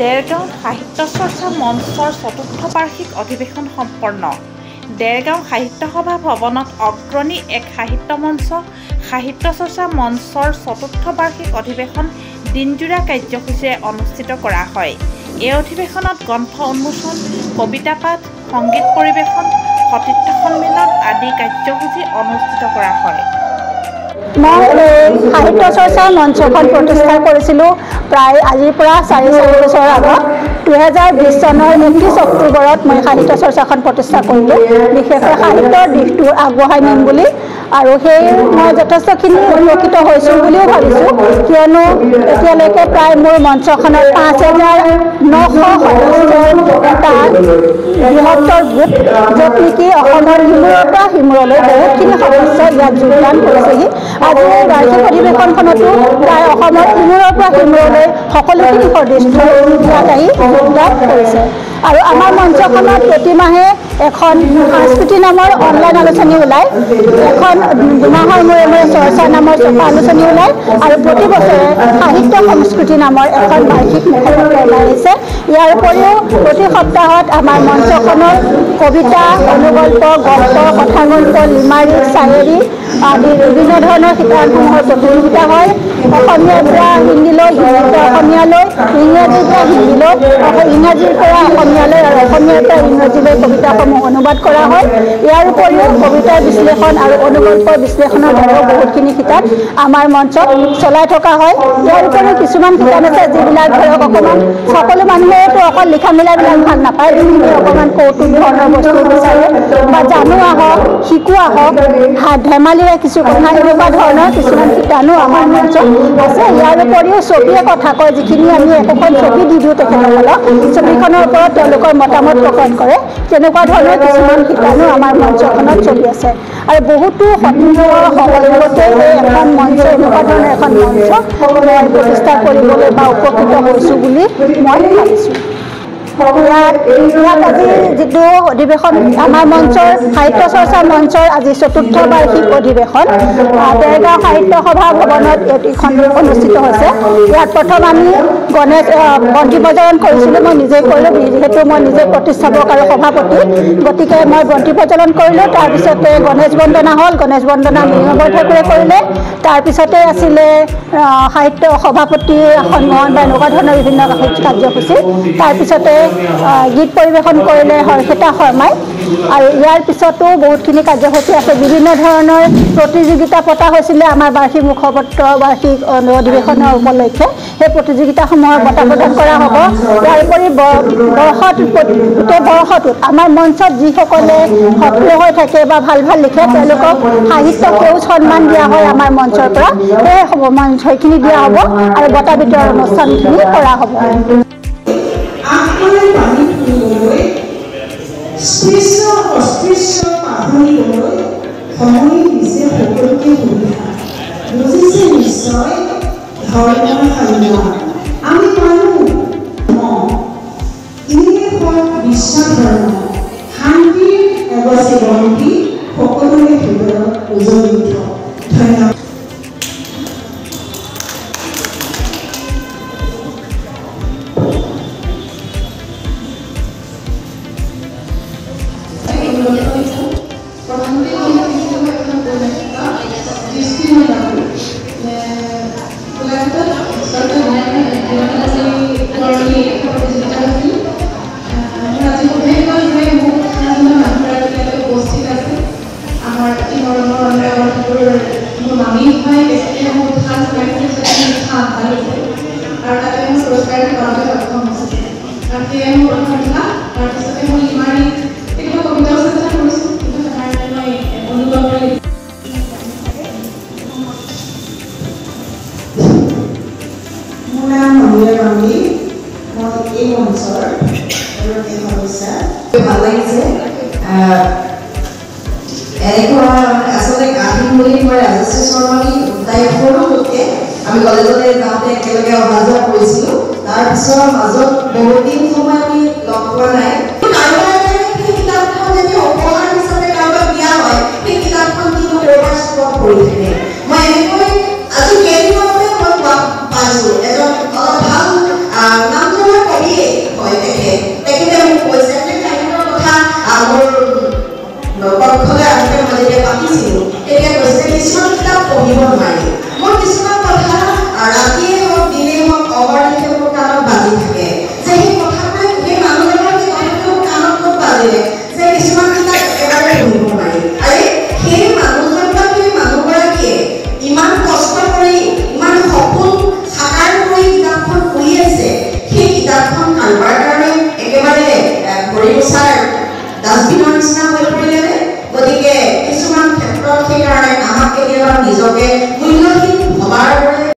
দেৰগাঁও সাহিত্য চৰ্চা মঞ্চৰ চতুৰ্থ বাৰ্ষিক অধিৱেশন সম্পন্ন। দেৰগাঁও সাহিত্য সভা ভৱনত অগ্ৰণী এক সাহিত্য মঞ্চ সাহিত্য চৰ্চা মঞ্চৰ চতুৰ্থ বাৰ্ষিক অধিৱেশন দিনজোৰা কাৰ্যসূচীৰে অনুষ্ঠিত কৰা হয়। এই অধিৱেশনত গ্ৰন্থ উন্মোচন, কবিতা পাঠ, সংগীত পৰিৱেশন, সতীৰ্থ সন্মিলন আদি কাৰ্যসূচী অনুষ্ঠিত কৰা হয়। মই সাহিত্য চৰ্চা মঞ্চখন প্ৰতিষ্ঠা কৰিছিলোঁ প্ৰায় আজিৰ পৰা 4 বছৰ আগত। 2020 চনৰ 29 অক্টোবৰত মই সাহিত্য চৰ্চাখন প্ৰতিষ্ঠা কৰিলোঁ, বিশেষকৈ সাহিত্যৰ দিশটো আগবঢ়াই নিম বুলি। আৰু সেই মই যথেষ্টখিনি উপকৃত হৈছোঁ বুলিও ভাবিছোঁ, কিয়নো এতিয়ালৈকে প্ৰায় মোৰ মঞ্চখনত 5,900 সদস্যৰ এটা বৃহত্তৰ গোট, য'ত নেকি অসমৰ সিমূৰৰ পৰা সিমূৰলৈ বহুতখিনি সদস্য ইয়াত যোগদান কৰিছেহি। আজি এই বাৰ্ষিক অধিৱেশনখনতো প্ৰায় অসমৰ ইমূৰৰ পৰা সিমূৰলৈ সকলোখিনি সদস্য ইয়াত আহি যোগদান কৰিছে। আৰু আমাৰ মঞ্চখনত প্ৰতি মাহে এখন সাংস্কৃতি নামৰ অনলাইন আলোচনী ওলায়, এখন দুমাহৰ মূৰে মূৰে চৰ্চা নামৰ চপা আলোচনী ওলায়, আৰু প্ৰতি বছৰে সাহিত্য সংস্কৃতি নামৰ এখন বাৰ্ষিক মুখপত্ৰ ওলাই আহিছে। ইয়াৰ উপৰিও প্ৰতি সপ্তাহত আমাৰ মঞ্চখনৰ কবিতা, অনুগল্প, গল্প, কথাগল্প, লিমাৰিক, চায়েৰী আদি বিভিন্ন ধৰণৰ কিতাপসমূহৰ প্ৰতিযোগিতা হয়। অসমীয়াৰ পৰা হিন্দীলৈ, হিন্দীৰ পৰা অসমীয়ালৈ, ইংৰাজীৰ পৰা হিন্দীলৈ, ইংৰাজীৰ পৰা অসমীয়ালৈ আৰু অসমীয়াৰ পৰা ইংৰাজীলৈ কবিতাসমূহ অনুবাদ কৰা হয়। ইয়াৰ উপৰিও কবিতাৰ বিশ্লেষণ আৰু অনুগল্পৰ বিশ্লেষণৰ দৰেও বহুতখিনি কিতাপ আমাৰ মঞ্চত চলাই থকা হয়। ইয়াৰ উপৰিও কিছুমান কিতাপ আছে যিবিলাক ধৰক অকণমান সকলো মানুহেতো অকল লিখা মেলাবিলাক ভাল নাপায়, যিখিনি অকণমান কৌতুক ধৰণৰ বস্তু বিচাৰে বা জানো আহক, শিকো আহক, ধেমালিৰে কিছু কথা, এনেকুৱা ধৰণৰ কিছুমান কিতাপো আমাৰ মঞ্চত আছে। ইয়াৰ উপৰিও ছবিয়ে কথা কয়, যিখিনি আমি একোখন ছবি দি দিওঁ তেখেতসকলক, ছবিখনৰ ওপৰত তেওঁলোকৰ মতামত প্ৰকাশ কৰে, তেনেকুৱা ধৰণৰ কিছুমান কিতাপো আমাৰ মঞ্চখনত চলি আছে। আৰু বহুতো সতীৰ্থৰ সহযোগতে এই এখন মঞ্চ, এনেকুৱা ধৰণৰ এখন মঞ্চ মই প্ৰতিষ্ঠা কৰিবলৈ বা উপকৃত হৈছোঁ বুলি মই ভাবিছোঁ। ইয়াত আজি যিটো অধিৱেশন, আমাৰ মঞ্চৰ সাহিত্য চৰ্চা মঞ্চৰ আজি চতুৰ্থ বাৰ্ষিক অধিৱেশন দেৰগাঁও সাহিত্য সভা ভৱনত এইখন অনুষ্ঠিত হৈছে। ইয়াত প্ৰথম আমি বন্তি প্ৰজ্বলন কৰিছিলোঁ, মই নিজে কৰিলোঁ, যিহেতু মই নিজে প্ৰতিষ্ঠাপক আৰু সভাপতি, গতিকে মই বন্তি প্ৰজ্বলন কৰিলোঁ। তাৰপিছতে গণেশ বন্দনা হ'ল, গণেশ বন্দনা মৃণাল ঠাকুৰে কৰিলে। তাৰপিছতে আছিলে সাহিত্য সভাপতি সন্মান বা এনেকুৱা ধৰণৰ বিভিন্ন কাৰ্যসূচী। তাৰপিছতে গীত পৰিৱেশন কৰিলে হৰ্ষিতা শৰ্মাই। আৰু ইয়াৰ পিছতো বহুতখিনি কাৰ্যসূচী আছে, বিভিন্ন ধৰণৰ প্ৰতিযোগিতা পতা হৈছিলে আমাৰ বাৰ্ষিক মুখপত্ৰ বাৰ্ষিক অধিৱেশনৰ উপলক্ষে। সেই প্ৰতিযোগিতাসমূহৰ বঁটা প্ৰদান কৰা হ'ব। ইয়াৰ উপৰি গোটেই বৰ্ষটোত আমাৰ মঞ্চত যিসকলে সক্ৰিয় হৈ থাকে বা ভাল ভাল লিখে, তেওঁলোকক সাহিত্য সেউজ সন্মান দিয়া হয় আমাৰ মঞ্চৰ পৰা। সেইখিনি দিয়া হ'ব আৰু বঁটা বিতৰণ অনুষ্ঠানখিনি কৰা হ'ব। স্পৃশ্য অস্পৃশ্য পাহৰিবলৈ সময় দিছে সকলোকে সুবিধা, বুজিছে নিশ্চয় ধৰ্মৰ সন্মান। আমি মানুহ বিশ্বাস ধৰ্ম শান্তিৰ অৱশ্যে বন্তি সকলোৰে হৃদয়ত উজলি উঠক। ধন্যবাদ। ভাল লাগিছে এনেকুৱা আচলতে গান বুলি মই ৰাজশ্ৰী শৰ্মানী তাই সৰুতে আমি কলেজলৈ যাওঁতে একেলগে অহা যোৱা কৰিছিলোঁ। তাৰপিছৰ মাজত বহুত দিন সময় আমি লগ পোৱা নাই। সেই কিতাপখন যদি উপহাৰ হিচাপে কাৰোবাক দিয়া হয়, সেই কিতাপখন কিন্তু প্ৰকাশত পৰি থাকে। মই এনেকৈ আজি কেইদিনমানতে মই পাইছোঁ এজন অলপ ভাল নামজনা কবি নিজকে